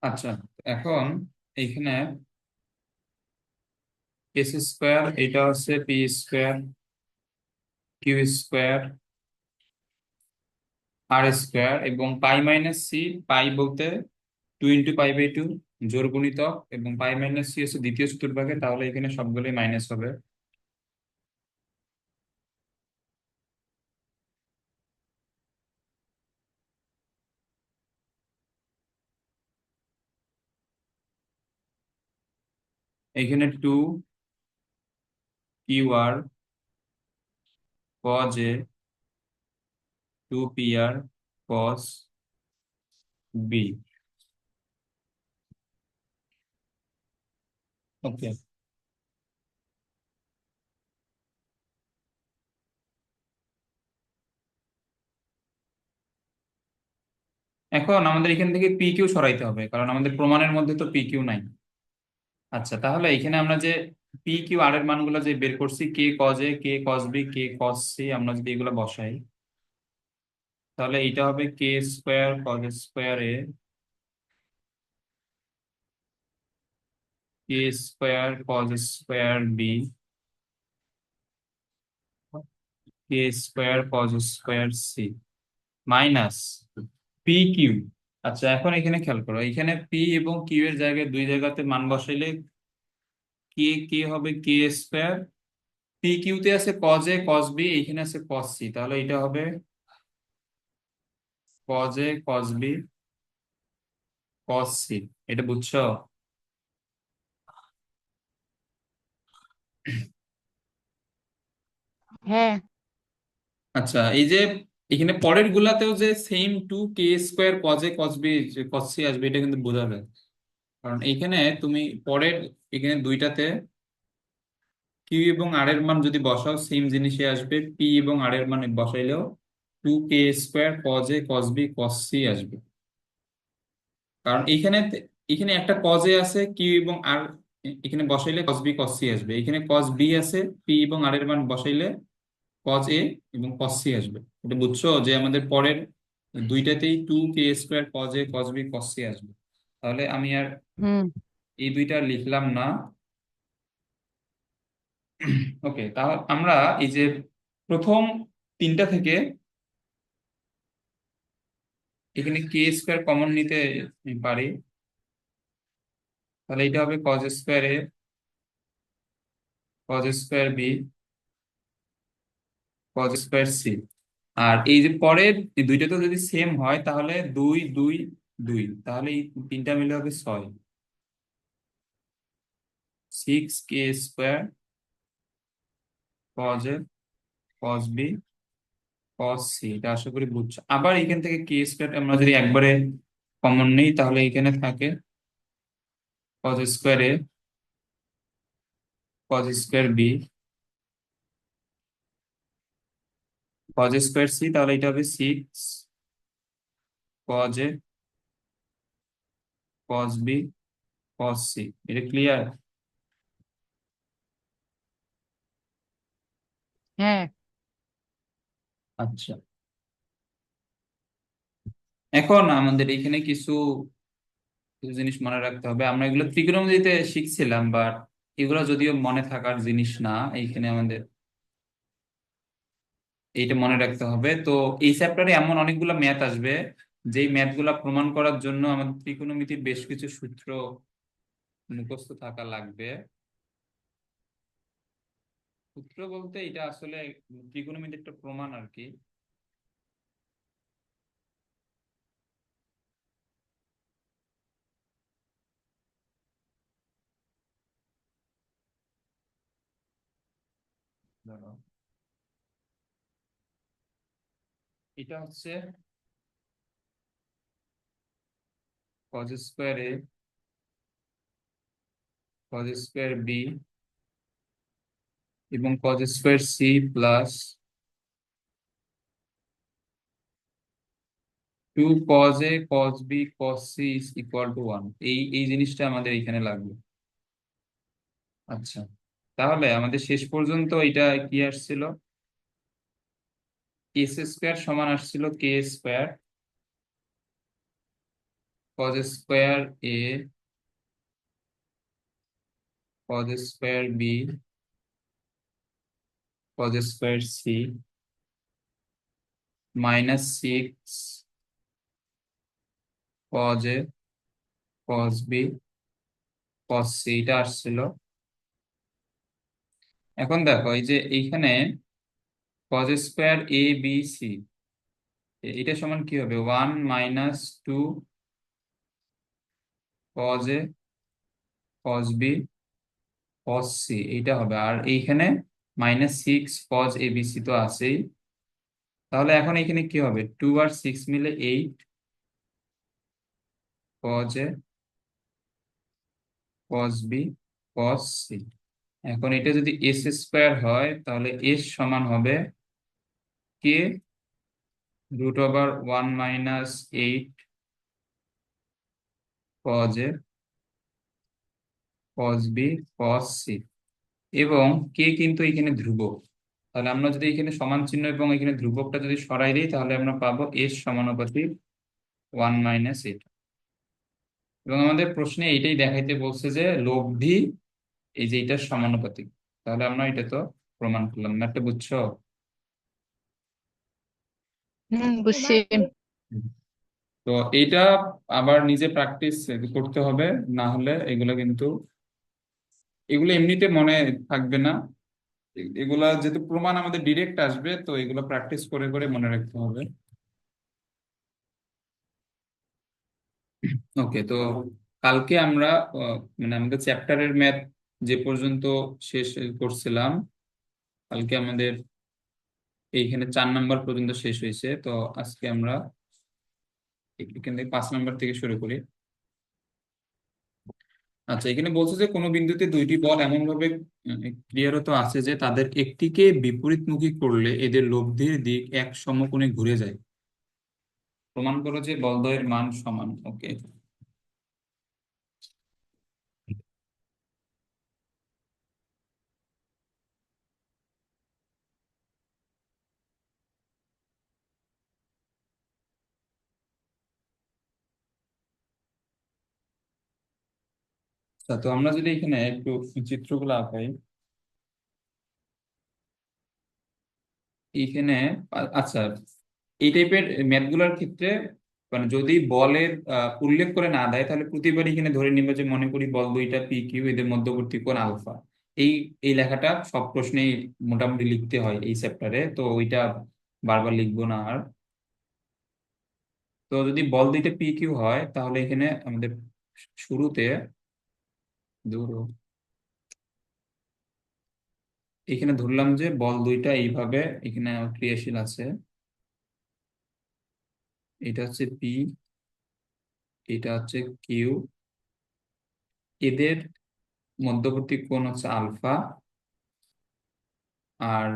আচ্ছা, এখন এইখানে এস স্কোয়ার, এটা হচ্ছে পি স্কোয়ার কিউ স্কোয়ার আর স্কোয়ার, এবং পাই মাইনাস সি। পাই বলতে 2 × π/2 জোড় গুণিতক, এবং পাই মাইনাস সি হচ্ছে দ্বিতীয় চতুর্ভাগে, তাহলে এখানে সবগুলোই মাইনাস হবে। এখানে 2 Q R cos A, 2 P R cos B. Okay, এখন আমাদের এখান থেকে পি কিউ সরাইতে হবে, কারণ আমাদের প্রমাণের মধ্যে তো পি কিউ নাই। আচ্ছা, তাহলে এখানে আমরা যে পি কিউ আর এর মানগুলো যে বের করছি, K cos A, K cos B, K cos C, আমরা যদি এগুলো বসাই, তাহলে এটা হবে K square cos square A, K square cos square B, K square cos square C, minus P Q. আচ্ছা, এখন এখানে খেয়াল করো, এখানে পি এবং কিউ এর জায়গায় দুই জায়গাতে মান বসাইলে কে কে হবে কে স্কোয়ার, পি কিউতে আছে কজ এ কজ বি, এখানে আছে কজ সি, তাহলে এটা হবে cos A cos B cos C. এটা বুঝছো? হ্যাঁ। আচ্ছা, এই যে এখানে পরের গুলাতেও যে same 2 K square cos A cos B cos C আসবে, এটা কিন্তু বোঝা যায়। কারণ এইখানে তুমি পরের, এখানে দুইটাতে কিউ এবং আর এর মান যদি বসাও, সেম জিনিসই আসবে, পি এবং আর এর মান বসাইলেও 2 K square cos A cos B cos C আসবে। কারণ এইখানে এখানে একটা কজ এ আছে, কিউ এবং আর এখানে বসাইলে কজ বি কজ সি আসবে, এখানে কজ বি আছে, পি এবং আর এর মান বসাইলে কজ এ এবং কজ সি আসবে। এটা বুঝছো যে আমাদের পরের দুইটাতেই 2 K square cos A cos B cos C আসবে। তাহলে আমি আর হুম। এই দুইটা লিখলাম না। ওকে, তাহলে আমরা এই যে প্রথম তিনটা থেকে এখানে কে স্কোয়ার কমন নিতে পারি, তাহলে এটা হবে cos square A cos square B cos square C. আর এই যে পরের এই দুইটা তো যদি সেম হয়, তাহলে 2 2 2, তাহলে এই তিনটা মিলে হবে 6, 6 K square cos A cos B cos C. এটা আশা করি বুঝছো। আবার এখান থেকে কে স্কোয়ার আমরা যদি একবারে কমন নেই, তাহলে এখানে থাকে cos square A cos square B cos square C, তাহলে এটা হবে 6 cos A cos B cos C. এটা ক্লিয়ার? হ্যাঁ। আচ্ছা, এখন আমাদের এখানে কিছু কিছু জিনিস মনে রাখতে হবে। আমরা এগুলো ত্রিকোণমিতিতে শিখছিলাম, বাট এগুলো যদিও মনে থাকার জিনিস না। এইখানে আমাদের এইটা মনে রাখতে হবে। তো এই চ্যাপ্টারে এমন অনেকগুলো ম্যাথ আসবে, যেই ম্যাথগুলো প্রমাণ করার জন্য আমাদের ত্রিকোণমিতির বেশ কিছু সূত্র মুখস্থ থাকা লাগবে। সূত্র বলতে এটা আসলে ত্রিকোণমিতির একটা প্রমাণ আর কি। ধরো, এটা হচ্ছে cos square A cos square B এবং cos square C plus 2 cos A cos B cos C is equal to 1। এই এই জিনিসটা আমাদের এখানে লাগবে। আচ্ছা, তাহলে আমাদের শেষ পর্যন্ত এটা কি আসছিল, এস স্কোয়ার সমান আসছিল K square cos square A, cos square B, cos square C, -6 cos A, cos B, cos C, এটা আসছিল। এখন দেখো এই যে এইখানে cos square A B C, এটা সমান কি হবে? 1 - 2 cos A, cos B, cos C, এইটা হবে। আর এইখানে -6 কজ এ বি সি তো আছেই। তাহলে এখন এখানে কি হবে? 2 আর 6 মিলে 8 cos A, cos B, cos C. এখন এটা যদি এস স্কোয়ার হয় তাহলে এস সমান হবে K √1 - 8 cos A, cos B, cos C. এবং কে কিন্তু এখানে ধ্রুবক। তাহলে আমরা যদি এখানে সমান চিহ্ন এবং এখানে ধ্রুবকটা যদি সরাই দিই তাহলে আমরা পাবো এস সমানুপাতিক 1 - 8। এবং আমাদের প্রশ্নে এইটাই দেখাইতে বলছে যে লব্ধি এই যে এটার সমানুপাতিক। তাহলে আমরা এটা তো প্রমাণ করলাম, ম্যাথটা বুঝছো? বুঝছি। হুম। তো এইটা আবার নিজে প্র্যাকটিস করতে হবে, না হলে এগুলো কিন্তু এগুলো এমনিতে মনে থাকবে না। এগুলা যেহেতু প্রমাণ আমাদের ডিরেক্ট আসবে, তো এগুলো প্র্যাকটিস করে করে মনে রাখতে হবে। ওকে, তো কালকে আমরা মানে আমাদের চ্যাপ্টারের ম্যাথ যে পর্যন্ত শেষ করছিলাম, কালকে আমাদের এইখানে 4 নাম্বার পর্যন্ত শেষ হয়েছে। তো আজকে আমরা এখান থেকে 5 নাম্বার থেকে শুরু করি। আচ্ছা, এখানে বলছে যে কোনো বিন্দুতে দুইটি বল এমন ভাবে ক্রিয়ারত আছে যে তাদের একটিকে বিপরীতমুখী করলে এদের লব্ধির দিক এক সমকোণে ঘুরে যায়। প্রমাণ করো যে বলদ্বয়ের মান সমান। ওকে, তো আমরা যদি এখানে একটু চিত্রগুলো আঁকাই এইখানে। আচ্ছা, এই টাইপের ম্যাথগুলোর ক্ষেত্রে মানে যদি বলের উল্লেখ করে না দেয় তাহলে প্রতিবার এখানে ধরে নিবে যে মনে করি বল দুইটা পি কিউ, এদের মধ্যবর্তী কোণ আলফা। এই এই লেখাটা সব প্রশ্নেই মোটামুটি লিখতে হয় এই চ্যাপ্টারে, তো ওইটা বারবার লিখবো না আর। তো যদি বল দুইটা পি কিউ হয় তাহলে এখানে আমাদের শুরুতে ধরো এখানে ধরলাম যে বল দুইটা এইভাবে এখানে ক্রিয়াশীল আছে। এটা হচ্ছে পি, এটা হচ্ছে কিউ, এদের মধ্যবর্তী কোণ হচ্ছে আলফা। আর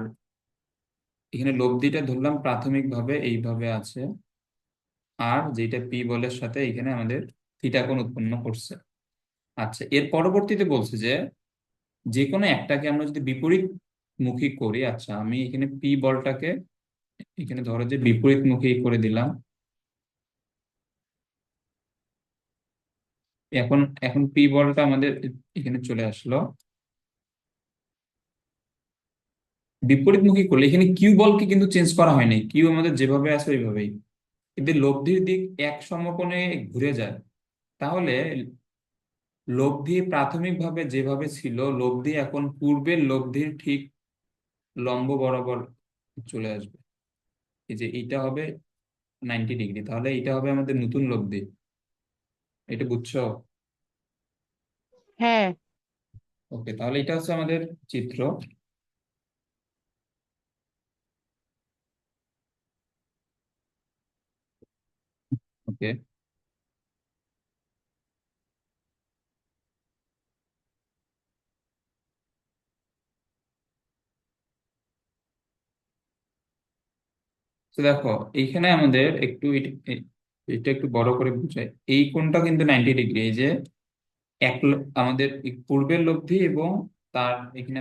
এখানে লব্ধিটা ধরলাম প্রাথমিকভাবে এইভাবে আছে। আর যেটা পি বলের সাথে এখানে আমাদের থিটা কোণ উৎপন্ন করছে। আচ্ছা, এর পরবর্তীতে বলছে যে যে কোনো একটাকে আমরা যদি বিপরীত মুখী করি। আচ্ছা, আমি এখানে পি বলটাকে এখানে ধরো যে বিপরীত মুখী করে দিলাম। এখন এখন পি বলটা আমাদের এখানে চলে আসলো। বিপরীতমুখী করলে এখানে কিউ বলকে কিন্তু চেঞ্জ করা হয়নি, কিউ আমাদের যেভাবে আছে ওইভাবেই। কিন্তু লব্ধির দিক এক সমকোণে ঘুরে যায়। তাহলে লব্ধি প্রাথমিকভাবে যেভাবে ছিল, লব্ধি এখন পূর্বের লব্ধির ঠিক লম্ব বরাবর চলে আসবে। এই যে এইটা হবে 90 ডিগ্রি, তাহলে এটা হবে আমাদের নতুন লব্ধি। এটা বুঝছো? হ্যাঁ। ওকে, তাহলে এটা হচ্ছে আমাদের চিত্র। ওকে, তো দেখো এইখানে আমাদের একটু এটা একটু বড় করে বুঝাই। এই কোণটা কিন্তু 90 ডিগ্রি। এই যে আমাদের এই পূর্বের লব্ধি এবং তার এখানে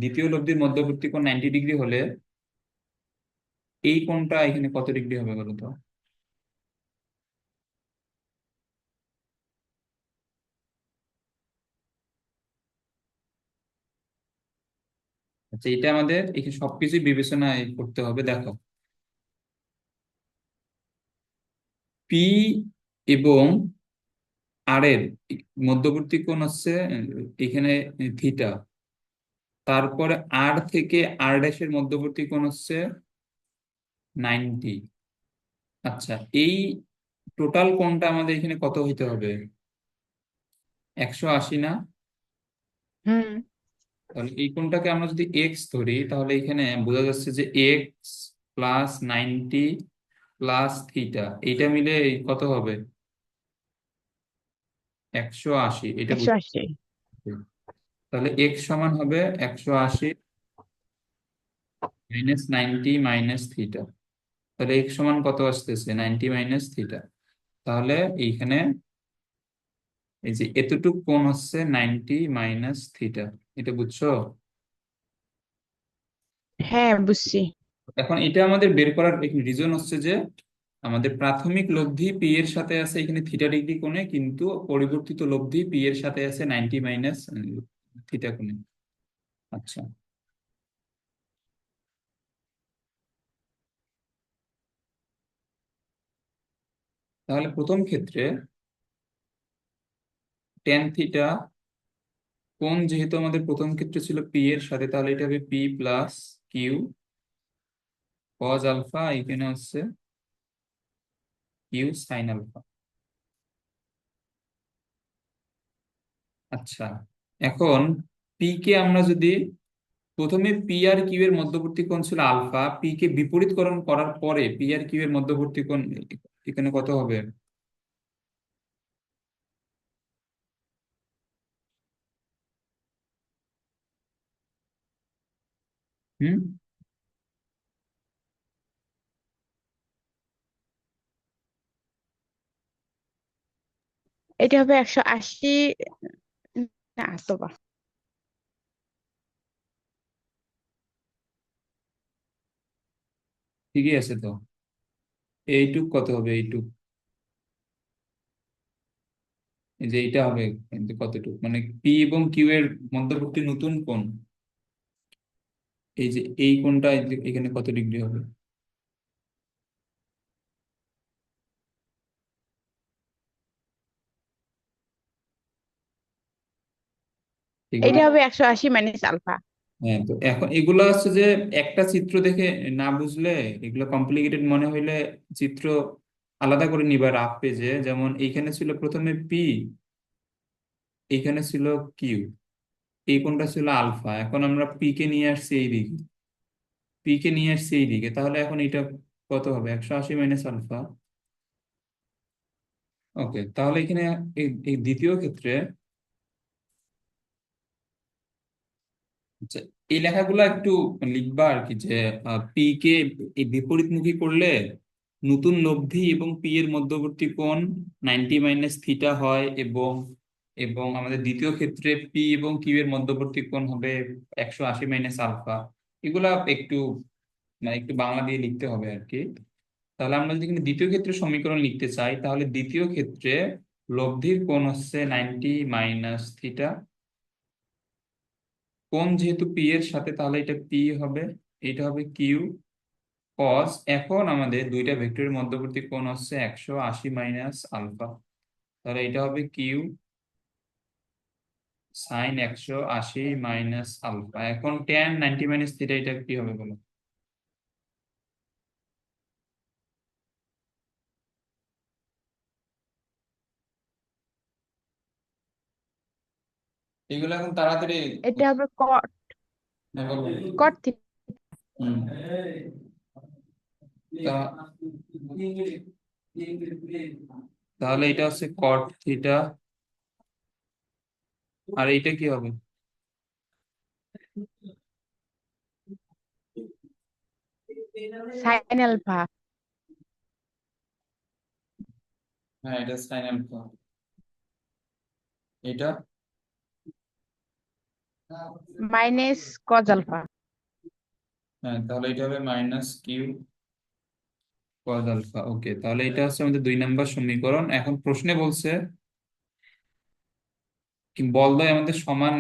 দ্বিতীয় লব্ধির মধ্যবর্তী কোণ 90 ডিগ্রি হলে এই কোণটা এখানে কত ডিগ্রি হবে বলো তো? আচ্ছা, এটা আমাদের এখানে সবকিছু বিবেচনায় করতে হবে। দেখো, পি এবং আর এর মধ্যবর্তী কোণ হচ্ছে এখানে থিটা। তারপরে আর থেকে আর ড্যাশের মধ্যবর্তী কোণ হচ্ছে 90। আচ্ছা, এই টোটাল কোণটা আমাদের এখানে কত হইতে হবে? 180 না? হুম। তাহলে এই কোণটাকে আমরা যদি এক্স ধরি, তাহলে এখানে বোঝা যাচ্ছে যে এক্স প্লাস 90 প্লাস থিটা, এইটা মিলে কত হবে? 180। এটা 180। তাহলে এক্স সমান হবে 180 মাইনাস 90 মাইনাস থিটা। তাহলে এক্স সমান কত আসতেছে? 90 মাইনাস থিটা। তাহলে এইখানে এই যে এতটুক কোণ হচ্ছে 90 মাইনাস থিটা। এটা বুঝছো? হ্যাঁ, বুঝছি। এখন এটা আমাদের বের করার রিজন হচ্ছে যে আমাদের প্রাথমিক লব্ধি পি এর সাথে আছে এখানে থিটা ডিগ্রি কোণে, কিন্তু পরিবর্তিত লব্ধি পি এর সাথে আছে 90 মাইনাস থিটা কোণে। আচ্ছা, তাহলে প্রথম ক্ষেত্রে টেন থিটা কোণ যেহেতু আমাদের প্রথম ক্ষেত্রে ছিল পি এর সাথে, তাহলে এটা হবে P plus Q cos alpha, এখানে হচ্ছে কিউ সাইন আলফা। আচ্ছা, এখন পি কে আমরা যদি প্রথমে পি আর কিউ এর মধ্যবর্তী কোণ ছিল আলফা, পি কে বিপরীতকরণ করার পরে পি আর কিউ এর মধ্যবর্তী কোণ এখানে কত হবে? হুম, এটা হবে 180। না তো বা, ঠিকই আছে তো। এইটুক কত হবে? এইটুক, এই যে এইটা হবে কিন্তু কতটুক, মানে পি এবং কিউ এর মধ্যবর্তী নতুন কোণ, এই যে এই কোণটা এই যে এখানে কত ডিগ্রি হবে? এগুলা, এটা হবে 180 মাইনাস আলফা। হ্যাঁ, তো এখন এগুলা হচ্ছে যে একটা চিত্র দেখে না বুঝলে, এগুলো কমপ্লিকেটেড মনে হইলে চিত্র আলাদা করে নিবা রাফ পেজে। যেমন এইখানে ছিল প্রথমে পি, এইখানে ছিল কিউ, এই কোণটা ছিল আলফা, এখন আমরা পি কে নিয়ে আসছি এই দিকে, পি কে নিয়ে আসছি এই দিকে, তাহলে এখন এটা কত হবে? 180 মাইনাস আলফা। ওকে, তাহলে এখানে এই দ্বিতীয় ক্ষেত্রে, আচ্ছা, এই লেখাগুলো একটু লিখবা আর কি, যে পি কে এই বিপরীতমুখী করলে নতুন লব্ধি এবং পি এর মধ্যবর্তী কোণ 90 মাইনাস থিটা হয়, এবং এবং আমাদের দ্বিতীয় ক্ষেত্রে পি এবং কিউ এর মধ্যবর্তী কোণ হবে 180 মাইনাস আলফা। এগুলা একটু মানে একটু বাংলা দিয়ে লিখতে হবে আর কি। তাহলে আমরা যদি এখানে দ্বিতীয় ক্ষেত্রে সমীকরণ লিখতে চাই, তাহলে দ্বিতীয় ক্ষেত্রে লব্ধির কোণ হচ্ছে 90 মাইনাস থিটা। কোণ যেহেতু পি এর সাথে, তাহলে এটা পি হবে, এটা হবে কিউ কস, এখন আমাদের দুইটা ভেক্টরের মধ্যবর্তী কোণ হচ্ছে 180 মাইনাস আলফা, তাহলে এটা হবে কিউ সাইন 180 মাইনাস আলফা। এখন ট্যান 90 মাইনাস থিটা, এটা কি হবে বলো? এগুলো এখন তাড়াতাড়ি, এটা হবে কট। হ্যাঁ, বলো। কট থিটা। হুম, তাহলে এটা হচ্ছে কট থিটা, আর এইটা কি হবে? সাইন আলফা হ্যাঁ, এটা সাইন আলফা। এটা, মাইনাস কজ আলফা। হ্যাঁ, তাহলে এটা হবে মাইনাস কিউ কজ আলফা। ওকে, তাহলে এটা হচ্ছে আমাদের 2 নম্বর সমীকরণ। এখন প্রশ্নে বলছে কি বলয় আমাদের সমান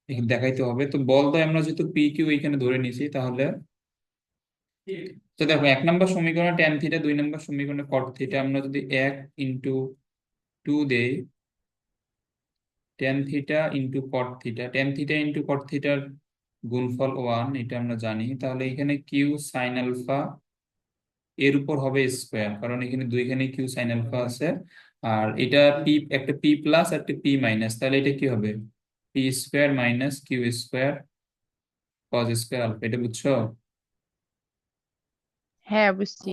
এখানে দেখাইতে হবে। তো বল তো আমরা যেহেতু পি কিউ এখানে ধরে নিয়েছি, তাহলে তো দেখো 1 নম্বর সমীকরণে ট্যান থিটা, 2 নম্বর সমীকরণে কট থিটা, আমরা যদি 1 × 2 দেই, tan theta into cot theta, tan theta into cot থিটার গুণফল 1, এটা আমরা জানি। তাহলে এখানে কিউ সাইন আলফা এর উপর হবে স্কোয়ার, কারণ এখানে দুইখানে কিউ সাইন আলফা আছে। আর এটা পি, একটা পি প্লাস একটা পি মাইনাস, তাহলে এটা কি হবে? P square minus Q square cos square alpha, এটা বুঝছো? হ্যাঁ, বুঝছি।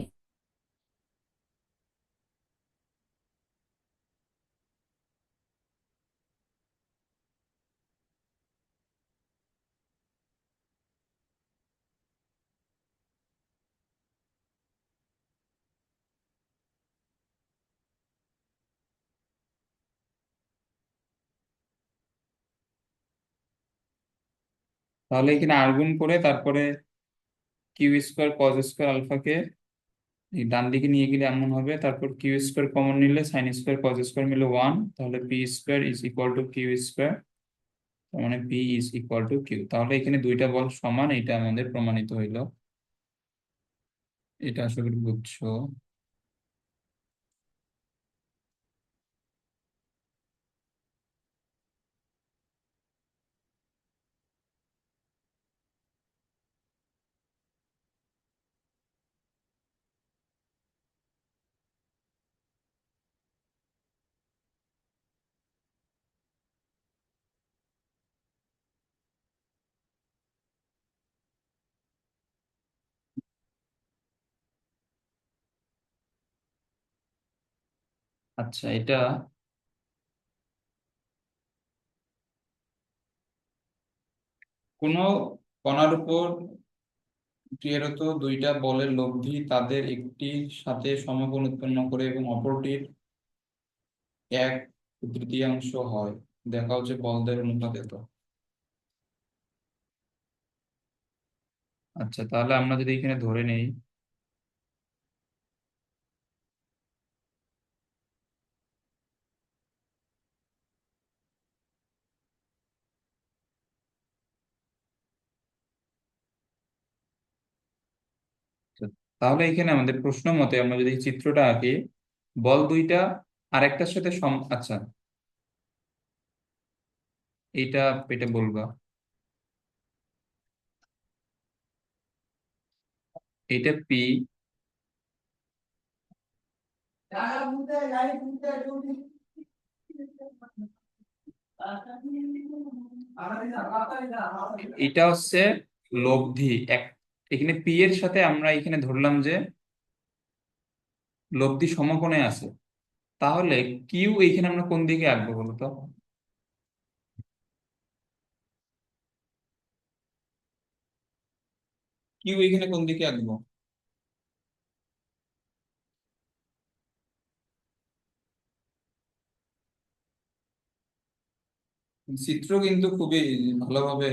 তাহলে এখানে আর গুণ করে তারপরে কিউ স্কোয়ার কজ স্কোয়ার আলফাকে এই ডান দিকে নিয়ে গেলে এমন হবে, তারপর কিউ স্কোয়ার কমন নিলে সাইন স্কোয়ার কজ স্কোয়ার মিলে 1, তাহলে P square is equal to Q square, তার মানে P is equal to Q. তাহলে এখানে দুইটা বল সমান, এটা আমাদের প্রমাণিত হইলো। এটা আশা করি বুঝছো। আচ্ছা, এটা কোনো কণার উপর ক্রিয়ারত দুইটা বলের লব্ধি তাদের একটির সাথে সমকোণ উৎপন্ন করে এবং অপরটির 1/3 হয়, দেখা হচ্ছে বলদের অনুপাত এত। আচ্ছা, তাহলে আমরা যদি এখানে ধরে নেই, আচ্ছা, তাহলে এখানে আমাদের প্রশ্ন মতে আমরা যদি এই চিত্রটা আঁকি, বল দুইটা আরেকটার সাথে আচ্ছা, এইটা এটা বলবা, এটা পি, এটা হচ্ছে লব্ধি এক। এখানে পি এর সাথে আমরা এখানে ধরলাম যে লব্ধি সমকোণে আছে। তাহলে কিউ এইখানে আমরা কোন দিকে আঁকবো বলতো? কিউ এইখানে কোন দিকে আঁকবো? চিত্র কিন্তু খুবই ভালোভাবে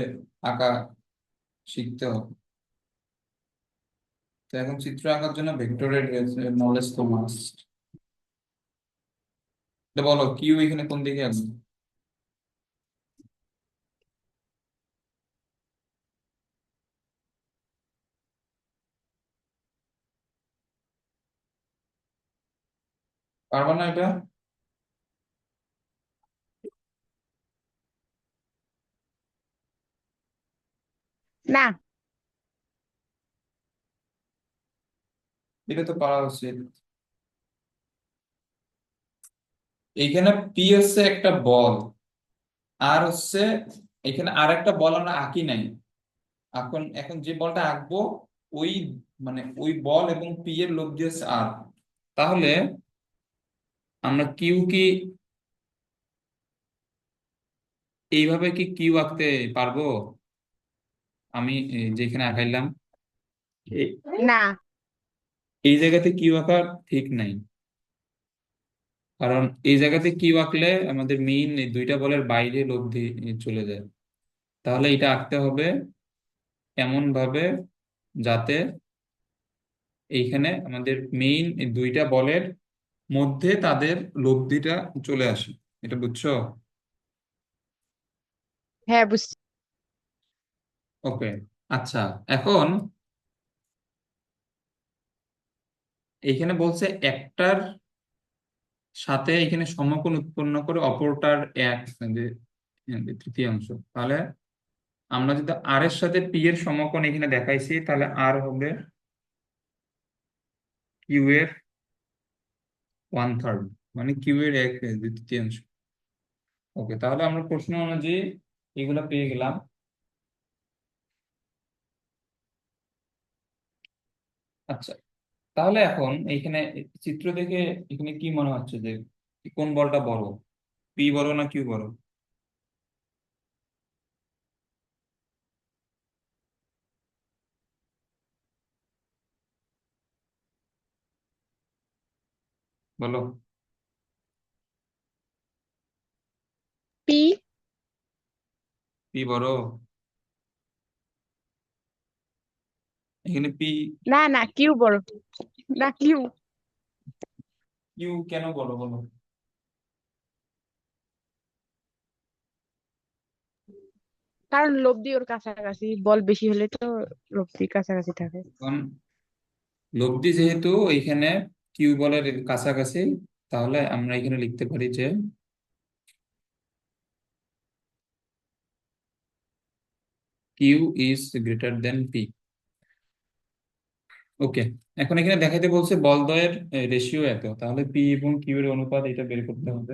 আঁকা শিখতে হবে। তো এখন চিত্র আঁকার জন্য ভেক্টরের নলেজ তো মাস্ট। এটা বলো, কিউ এখানে কোন দিকে আঁকবো? পারবা না এটা? না, এটা তো পারা উচিত। এইখানে পি হচ্ছে একটা বল, আর হচ্ছে এখানে আর একটা বল আমরা আঁকি নাই। এখন এখন যে বলটা আঁকবো, ওই মানে ওই বল এবং পি এর লব্ধি হচ্ছে আর। তাহলে আমরা কিউ কি এইভাবে কি কিউ আঁকতে পারবো? আমি যেখানে আঁকাইলাম এ- না। এই জায়গাতে কিউ আঁকা ঠিক নাই, কারণ এই জায়গাতে কিউ আঁকলে আমাদের মেইন এই দুইটা বলের বাইরে লব্ধি চলে যায়। তাহলে এটা আঁকতে হবে এমন ভাবে যাতে এইখানে আমাদের মেইন দুইটা বলের মধ্যে তাদের লব্ধিটা চলে আসে। এটা বুঝছো? হ্যাঁ, বুঝছি। ওকে। আচ্ছা, এখন এইখানে বলছে একটার সাথে এখানে সমকোণ উৎপন্ন করে অপরটার এক যে তৃতীয়াংশ। তাহলে আমরা যদি আর এর সাথে পি এর সমকোণ এখানে দেখাইছি, তাহলে আর হবে কিউ এর ওয়ান থার্ড, মানে কিউ এর এক তৃতীয়াংশ। ওকে, তাহলে আমরা প্রশ্ন অনুযায়ী এগুলা পেয়ে গেলাম। আচ্ছা, তাহলে এখন এইখানে চিত্র দেখে এখানে কি মনে হচ্ছে যে কোন বলটা বড়, পি বড় না কিউ বড়? বলো। পি। পি বড় এখানে? পি না না, কিউ বড়। না, কিউ। কিউ কেন বড় বলো? কারণ লব্ধি ওর কাছাকাছি, বল বেশি হলে তো লব্ধি কাছাকাছি থাকে। কারণ লব্ধি যেহেতু এইখানে কিউ বলের কাছাকাছি, তাহলে আমরা এখানে লিখতে পারি যে Q is greater than P. Okay, এখন এখানে দেখাইতে বলছে বলদ্বয়ের রেশিও এত, তাহলে পি এবং কিউ এর অনুপাত এটা বের করতে হবে।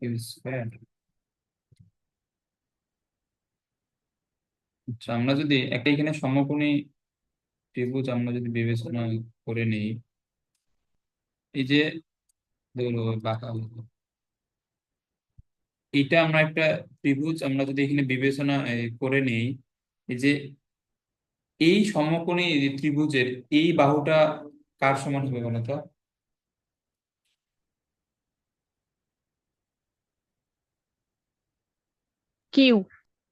Q square. আচ্ছা, আমরা যদি একটা এখানে সমকোণী ত্রিভুজ আমরা যদি বিবেচনা করে নিই, এই যে ধরো বাঁকা হলো। এটা আমরা একটা ত্রিভুজ আমরা যদি এখানে বিবেচনা করে নিই, এই যে এই সমকোণী এই যে ত্রিভুজের এই বাহুটা কার সমান হবে বলো তো? কিউ।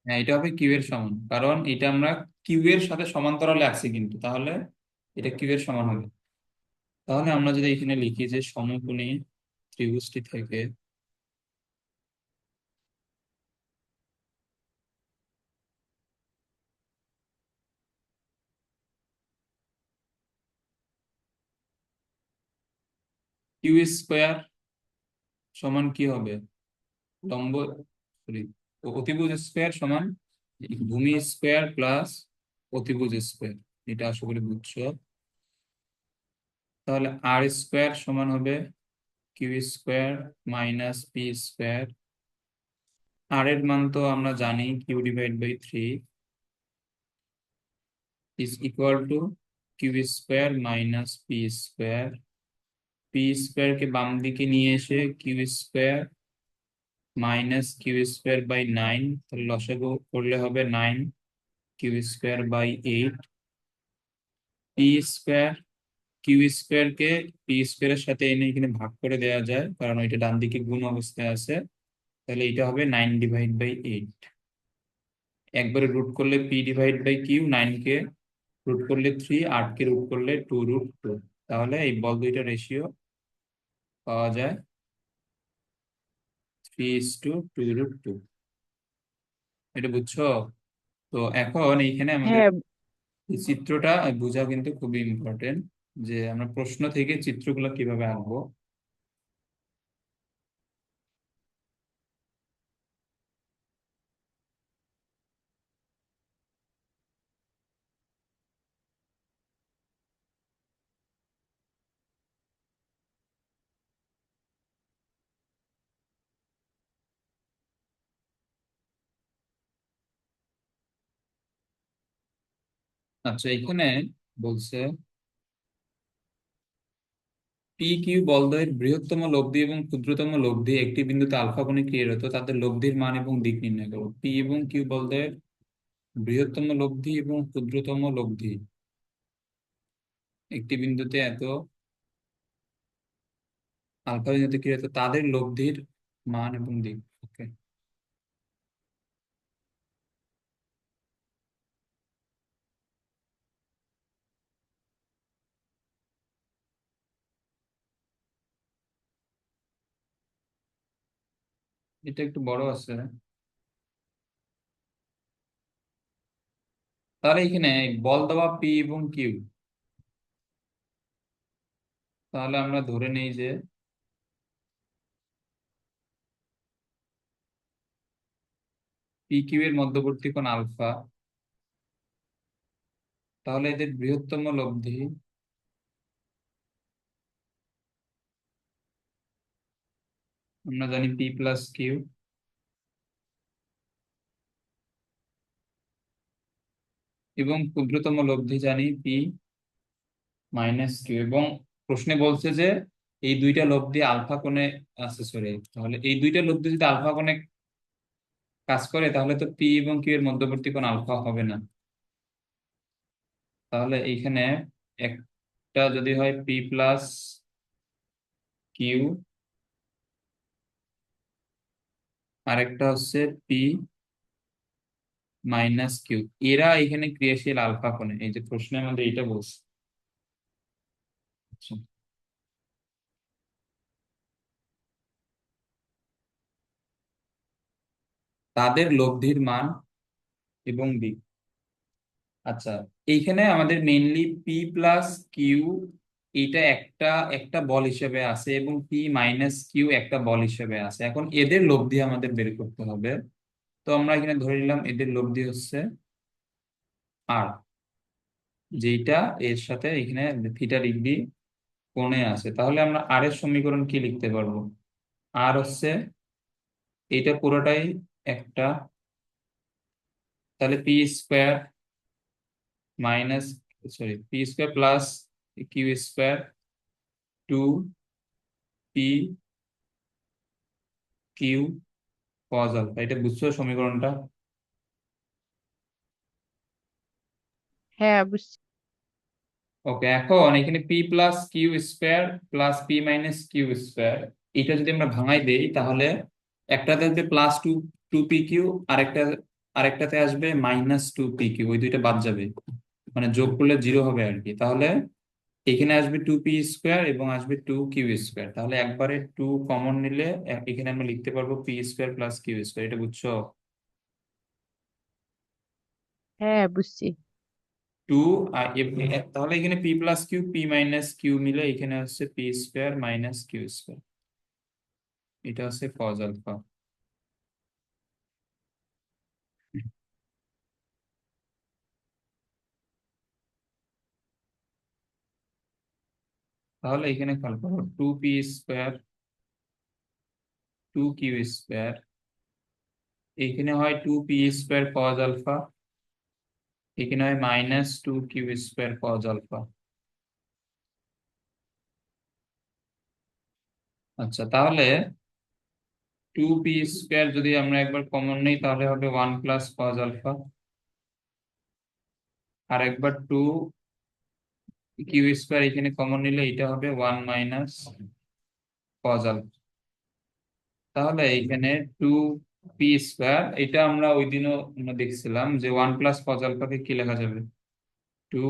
হ্যাঁ, এটা হবে কিউ এর সমান, কারণ এটা আমরা কিউ এর সাথে সমান্তরালে আছি কিন্তু, তাহলে এটা কিউ এর সমান হবে। তাহলে আমরা যদি এখানে লিখি যে সমকোণী ত্রিভুজটি থেকে কিউ স্কোয়ার সমান কি হবে? লম্ব, সরি, অতিভুজ স্কোয়ার সমান ভূমি স্কোয়ার প্লাস অতিভুজ স্কোয়ার। এটা আশা করি বুঝছো। তাহলে আর স্কোয়ার সমান হবে Q square minus P square. আর এর মান তো আমরা জানি, Q divide by three is equal to Q square minus P square. P square কে বাম দিকে নিয়ে এসে Q square minus Q square by nine, তাহলে লসাগু করলে হবে nine Q square by eight. P square, Q square কে পি স্কোয়ারের সাথে এনে এখানে ভাগ করে দেওয়া যায়, কারণ ওইটা ডান দিকে গুণ অবস্থায় আছে। তাহলে এটা হবে নাইন ডিভাইড বাই এইট। একবারে রুট করলে P divide by Q, nine কে রুট করলে থ্রি, আট কে রুট করলে টু রুট টু। তাহলে এই বল দুইটা রেশিও পাওয়া যায় three is to two root two. এটা বুঝছো? তো এখন এইখানে আমাদের হ্যাঁ। এই চিত্রটা বোঝা কিন্তু খুবই ইম্পর্টেন্ট, যে আমরা প্রশ্ন থেকে চিত্রগুলো কিভাবে আঁকবো। আচ্ছা, এখানে বলছে পি কিউ বলদ্বয়ের বৃহত্তম লব্ধি এবং ক্ষুদ্রতম লব্ধি একটি বিন্দুতে আলফা কোণে ক্রিয়ারত, তাদের লব্ধির মান এবং দিক নির্ণয় করো। পি এবং কিউ বলদ্বয়ের বৃহত্তম লব্ধি এবং ক্ষুদ্রতম লব্ধি একটি বিন্দুতে এত আলফা বিন্দুতে ক্রিয়ারত, তাদের লব্ধির মান এবং দিক। ওকে, এটা একটু বড় আছে। তাহলে এখানে বল দেওয়া পি এবং কিউ, তাহলে আমরা ধরে নেই যে পি কিউ এর মধ্যবর্তী কোণ আলফা, তাহলে এদের বৃহত্তম লব্ধি আমরা জানি পি প্লাস কিউ, এবং ক্ষুদ্রতম লব্ধি জানি পি মাইনাস কিউ। এবং প্রশ্নে বলছে যে এই দুইটা লব্ধি আলফা কোণে আছে, সরি, তাহলে এই দুইটা লব্ধি যদি আলফা কোণে কাজ করে তাহলে তো পি এবং কিউ এর মধ্যবর্তী কোণ আলফা হবে না। তাহলে এইখানে একটা যদি হয় পি প্লাস কিউ, আর একটা হচ্ছে পি মাইনাস কিউ, এরা এখানে ক্রিয়াশীল আলফা কোণে, এই যে প্রশ্নের মধ্যে এটা বলছে। আচ্ছা, তাদের লব্ধির মান এবং দিক। আচ্ছা, এইখানে আমাদের মেইনলি পি প্লাস কিউ এটা একটা একটা বল হিসেবে আছে, এবং পি মাইনাস কিউ একটা বল হিসেবে আছে। এখন এদের লব্ধি আমাদের বের করতে হবে। তো আমরা এখানে ধরে নিলাম এদের লব্ধি হচ্ছে আর, যেটা এর সাথে এখানে থিটা ডিগ্রি কোণে আছে। তাহলে আমরা আর এর সমীকরণ কি লিখতে পারবো? আর হচ্ছে এটা পুরোটাই একটা, তাহলে P square minus, sorry, P square plus Q square, two P Q cos alpha. এটা বুঝছো সমীকরণটা? হ্যাঁ, বুঝছি। ওকে, এখন এখানে P plus Q square plus P minus Q square, এটা যদি আমরা ভাঙাই দেই তাহলে একটাতে আসবে plus two two P Q, আরেকটা আরেকটাতে আসবে মাইনাস টু পি কিউ, ওই দুইটা বাদ যাবে, মানে যোগ করলে জিরো হবে আর কি। তাহলে এখানে আসবে টু পি স্কোয়ার এবং আসবে টু কিউ স্কোয়ার, তাহলে একবারে টু কমন নিলে এখানে আমরা লিখতে পারবো P square plus Q square. এটা বুঝছো? হ্যাঁ, বুঝছি। টু, তাহলে এখানে P plus Q P minus Q মিলে এখানে হচ্ছে P square minus Q square, এটা হচ্ছে কজ আলফা। তাহলে এখানে খেয়াল করো, two P square two Q square, এখানে হয় two P square cos alpha, এখানে হয় minus two Q square cos alpha. আচ্ছা, তাহলে টু পি স্কোয়ার যদি আমরা একবার কমন নেই তাহলে হবে ওয়ান প্লাস কজ আলফা, আর একবার টু কিউ স্কোয়ার এখানে কমন নিলে এটা হবে ওয়ান মাইনাস কজ আলফা। তাহলে এখানে টু পি স্কোয়ার, এটা আমরা ওই দিনও আমরা দেখছিলাম যে ওয়ান প্লাস কজ আলফাকে কি লেখা যাবে? Two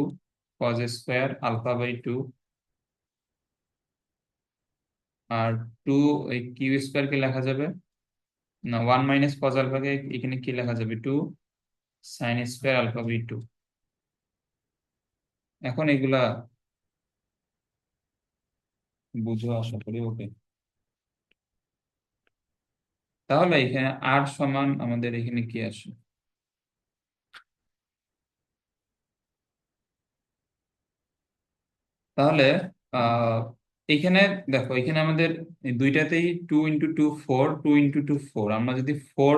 cos square alpha by two, আর টু এই কিউ স্কোয়ার কে লেখা যাবে, না, ওয়ান মাইনাস কজ আলফাকে এখানে কি লেখা যাবে? Two sine square alpha by two. এখন এগুলা বুঝো আশা করি। ওকে, তাহলে এখানে আর সমান আমাদের এখানে কি আসে? তাহলে আহ এখানে দেখো, এখানে আমাদের এই দুইটাতেই two into two four, two into two four, আমরা যদি ফোর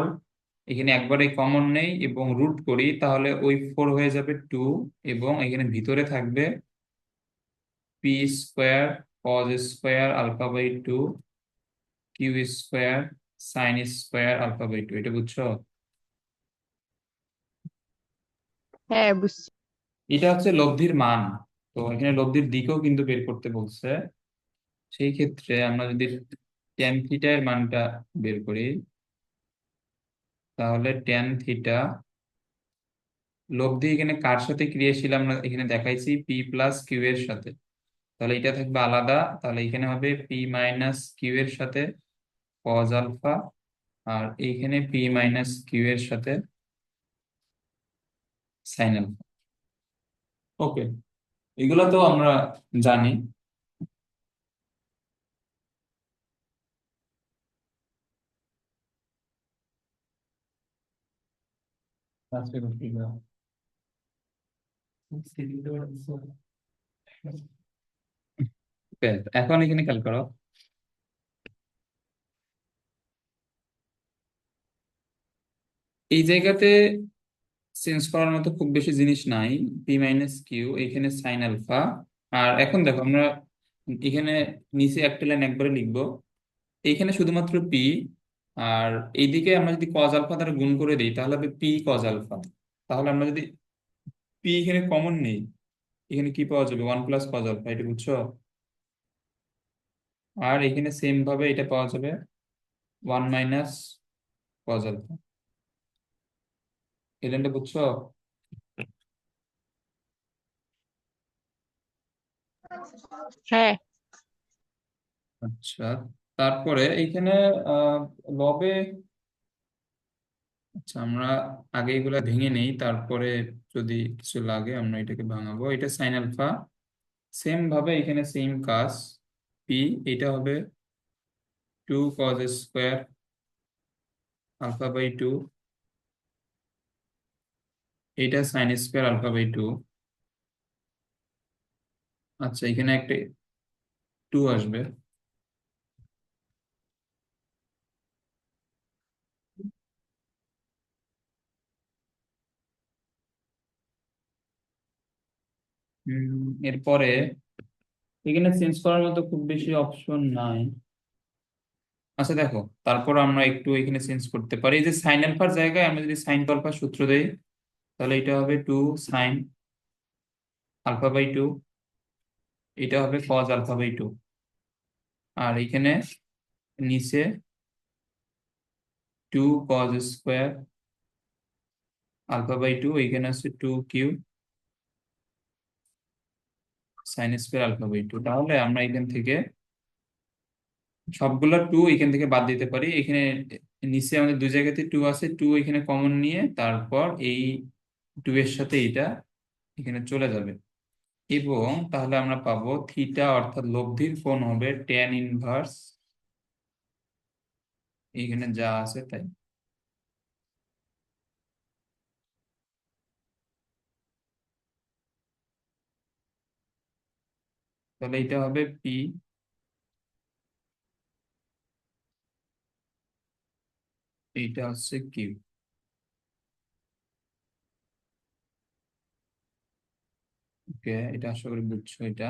এখানে একবারে কমন নেই এবং রুট করি তাহলে ওই ফোর হয়ে যাবে টু, এবং এখানে ভিতরে থাকবে P square cos square alpha by two Q square sine square alpha by two. এটা বুঝছো? হ্যাঁ, বুঝছি। এটা হচ্ছে লব্ধির মান। তো এখানে লব্ধির দিকও কিন্তু বের করতে বলছে। সেই ক্ষেত্রে আমরা যদি ট্যান থিটা এর মানটা বের করি। তাহলে ট্যান থিটা লব্ধি এখানে কার সাথে ক্রিয়াশীল আমরা এখানে দেখাইছি, পি প্লাস কিউ এর সাথে। তাহলে এটা থাকবে আলাদা, তাহলে এখানে হবে পি মাইনাস কিউ এর সাথে কজ আলফা, আর এইখানে পি মাইনাস কিউ এর সাথে সাইন আলফা। ওকে, এগুলো তো আমরা জানি। Okay, এখন এখানে খেয়াল করো, এই জায়গাতে চেঞ্জ করার মতো খুব বেশি জিনিস নাই। পি মাইনাস কিউ, এখানে সাইন আলফা। আর এখন দেখো আমরা এখানে নিচে একটা লাইন একবারে লিখবো, এইখানে শুধুমাত্র পি। আর এইদিকে আমরা যদি কজ আলফা দ্বারা গুণ করে দিই তাহলে হবে পি কজ আলফা। তাহলে আমরা যদি পি এখানে কমন নেই, এখানে কি পাওয়া যাবে, ওয়ান প্লাস কজ আলফা, এটা বুঝছো? আর এখানে সেম ভাবে এটা পাওয়া যাবে ওয়ান মাইনাস কজ আলফা। এই লাইনটা বুঝছো? হ্যাঁ। আচ্ছা, তারপরে এইখানে আহ লবে, আচ্ছা আমরা আগে এগুলা ভেঙে নেই, তারপরে যদি কিছু লাগে আমরা এটাকে ভাঙাবো। এটা সাইন আলফা, সেম ভাবে এখানে সেম কাজ। পি, এটা হবে two cos square alpha by two, এটা sine square alpha by two. আচ্ছা, এখানে একটা টু আসবে। এরপরে এখানে চেঞ্জ করার মতো খুব বেশি অপশন নাই। আচ্ছা দেখো, তারপর আমরা একটু এখানে চেঞ্জ করতে পারি। এই যে সাইন আলফার জায়গায় আমরা যদি সাইন আলফা সূত্র দেই, তাহলে এটা হবে two sine alpha by two, এটা হবে কজ আলফা বাই টু। আর এখানে নিচে two cos square alpha by two, এখানে আছে two Q sine square alpha by two. তাহলে আমরা এখান থেকে সবগুলা টু এখান থেকে বাদ দিতে পারি। এখানে নিচে আমাদের দুই জায়গাতে টু আছে, টু এখানে কমন নিয়ে তারপর এই টু এর সাথে এটা এখানে চলে যাবে। এবং তাহলে আমরা পাবো থিটা অর্থাৎ লব্ধির কোণ হবে ট্যান ইনভার্স এখানে যা আছে তাই। তাহলে এটা হবে পি, এইটা হচ্ছে কিউ। ওকে, এটা আশা করি বুঝছো এটা।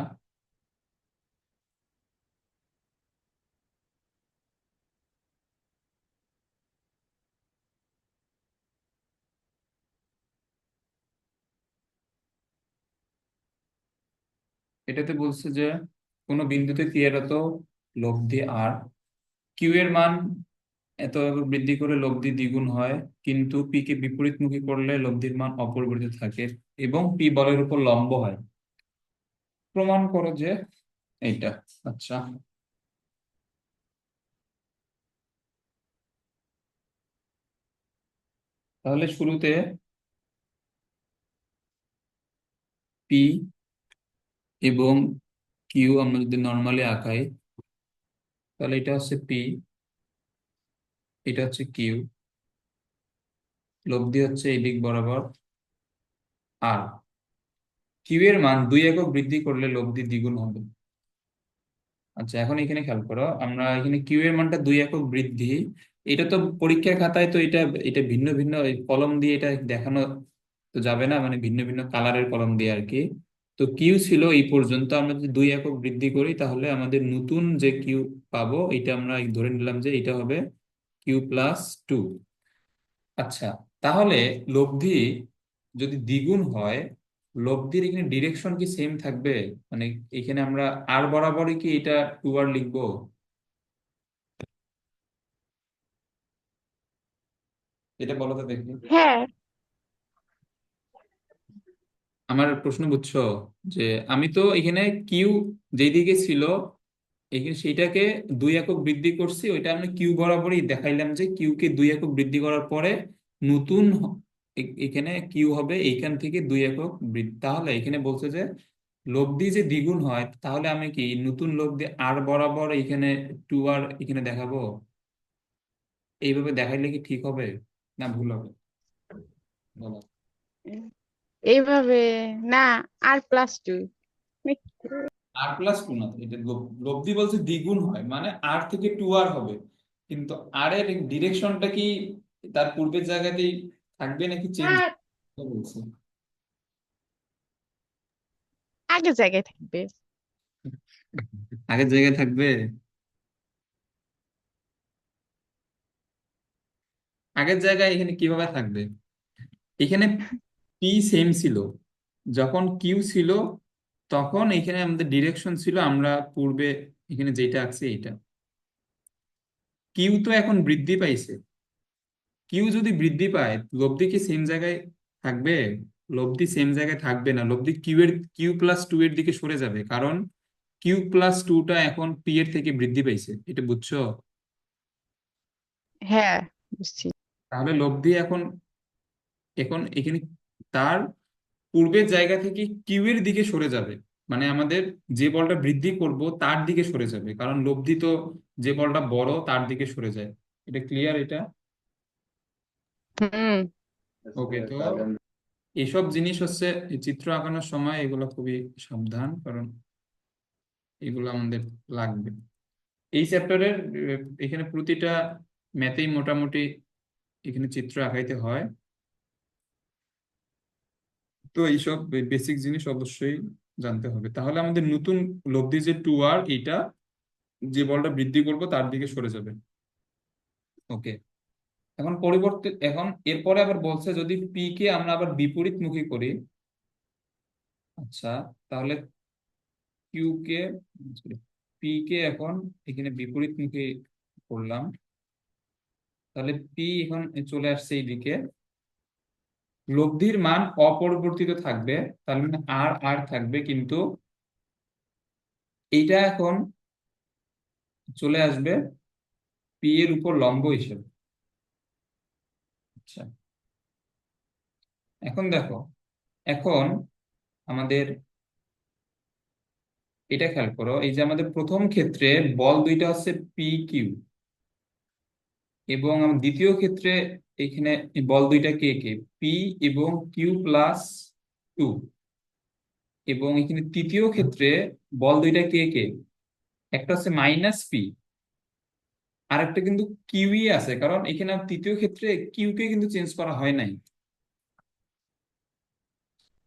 এটাতে বলছে যে কোনো বিন্দুতে ক্রিয়ারত লব্ধি আর কিউ এর মান এত বৃদ্ধি করে লব্ধি দ্বিগুণ হয়, কিন্তু পি কে বিপরীতমুখী করলে লব্ধির মান অপরিবর্তিত থাকে এবং পি বলের উপর লম্ব হয়। প্রমাণ করো যে এইটা। আচ্ছা, তাহলে শুরুতে পি এবং কিউ আমরা যদি নর্মালি আঁকাই, তাহলে এটা হচ্ছে পি, এটা হচ্ছে কিউ, লব্ধি হচ্ছে এই দিক বরাবর। আর কিউ এর মান দুই একক বৃদ্ধি করলে লব্ধি দ্বিগুণ হবে। আচ্ছা, এখন এখানে খেয়াল করো, আমরা এখানে কিউ এর মানটা দুই একক বৃদ্ধি, এটা তো পরীক্ষার খাতায় তো এটা এটা ভিন্ন ভিন্ন এই কলম দিয়ে এটা দেখানো তো যাবে না, মানে ভিন্ন ভিন্ন কালারের কলম দিয়ে আর কি। তো কিউ ছিল এই পর্যন্ত, আমরা যদি দুই একক বৃদ্ধি করি তাহলে আমাদের নতুন যে কিউ পাবো এটা আমরা ধরে নিলাম যে এটা হবে কিউ প্লাস টু। আচ্ছা, তাহলে লব্ধি যদি দ্বিগুণ হয়, লব্ধির এখানে ডিরেকশন কি সেম থাকবে? মানে এখানে আমরা আর বরাবরই কি এটা টু আর লিখবো? এটা বলো তো দেখি। হ্যাঁ। আমার প্রশ্ন বুঝছো? যে আমি তো এখানে কিউ যেই দিকে ছিল, এখানে সেইটাকে 2 একক বৃদ্ধি করছি, ওইটা আমি কিউ বরাবরই দেখাইলাম যে কিউ কে 2 একক বৃদ্ধি করার পরে নতুন এখানে কিউ হবে এইখান থেকে 2 একক বৃদ্ধি। তাহলে এখানে বলছে যে লব্ধি যে দ্বিগুণ হয়, তাহলে আমি কি নতুন লব্ধি আর বরাবর এখানে 2r এখানে দেখাবো? এইভাবে দেখাইলে কি ঠিক হবে না ভুল হবে? বলো। এইভাবে না, R+2। r+2 না তো, এটা লব্ধি বলছে দ্বিগুণ হয়, মানে r থেকে 2r হবে, কিন্তু r এর ডিরেকশনটা কি তার পূর্বের জায়গাতেই থাকবে নাকি চেঞ্জ বলছে? আগের জায়গায় থাকবে। আগের জায়গায় থাকবে? আগের জায়গায় এখানে কিভাবে থাকবে? এখানে পি সেম ছিল, যখন কিউ ছিল তখন এখানে আমাদের ডিরেকশন ছিল আমরা পূর্বে এখানে যেটা আছে এইটা। কিউ তো এখন বৃদ্ধি পাইছে, কিউ যদি বৃদ্ধি পায় লব্ধি কি সেম জায়গায় থাকবে? লব্ধি সেম জায়গায় থাকবে না, লব্ধি কিউ+2 এর দিকে সরে যাবে, কারণ কিউ+2টা এখন পি এর থেকে বৃদ্ধি পাইছে, এটা বুঝছো? হ্যাঁ, বুঝছি। তাহলে লব্ধি এখন এখন এখানে তার পূর্বের জায়গা থেকে কিউ এর দিকে সরে যাবে, মানে আমাদের যে বলটা বৃদ্ধি করব তার দিকে সরে যাবে, কারণ লব্ধি তো যে বলটা বড় তার দিকে সরে যায়। এটা ক্লিয়ার এটা? হুম। ওকে, তো এইসব জিনিস হচ্ছে এই চিত্র আঁকানোর সময় এগুলো খুবই সাবধান, কারণ এগুলো আমাদের লাগবে এই চ্যাপ্টারের। এখানে প্রতিটা ম্যাথেই মোটামুটি এখানে চিত্র আঁকাইতে হয়, তো এইসব বেসিক জিনিস অবশ্যই জানতে হবে, তাহলে আমাদের নতুন লব্ধি যে 2r, এটা যে বলটা বৃদ্ধি করব তার দিকে সরে যাবে। ওকে, এখন পরিবর্তে এখন এরপরে আবার বলছে যদি পি কে আমরা আবার বিপরীতমুখী করি, আচ্ছা, তাহলে কিউ কে পি কে এখন এখানে বিপরীতমুখী করলাম, তাহলে পি এখন চলে আসছে এইদিকে, লব্ধির মান অপরিবর্তিত থাকবে, তার মানে আর আর থাকবে, কিন্তু এইটা এখন চলে আসবে পি এর উপর লম্ব হিসেবে। আচ্ছা, এখন দেখো, এখন আমাদের এটা খেয়াল করো, এই যে আমাদের প্রথম ক্ষেত্রে বল দুইটা হচ্ছে পি কিউ, এবং দ্বিতীয় ক্ষেত্রে এখানে এই বল দুইটা কে কে, পি এবং কিউ+2, এবং এখানে তৃতীয় ক্ষেত্রে বল দুইটা কে কে, একটা হচ্ছে -পি, আর একটা কিন্তু কিউই আছে, কারণ এখানে তৃতীয় ক্ষেত্রে কিউ কে কিন্তু চেঞ্জ করা হয় নাই।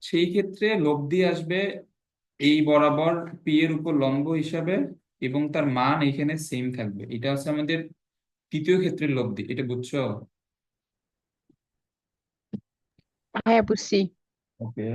সেই ক্ষেত্রে লব্ধি আসবে এই বরাবর পি এর উপর লম্ব হিসাবে, এবং তার মান এখানে সেম থাকবে, এটা হচ্ছে আমাদের তৃতীয় ক্ষেত্রের লব্ধি, এটা বুঝছো? হ্যাঁ, বুঝছি। ওকে,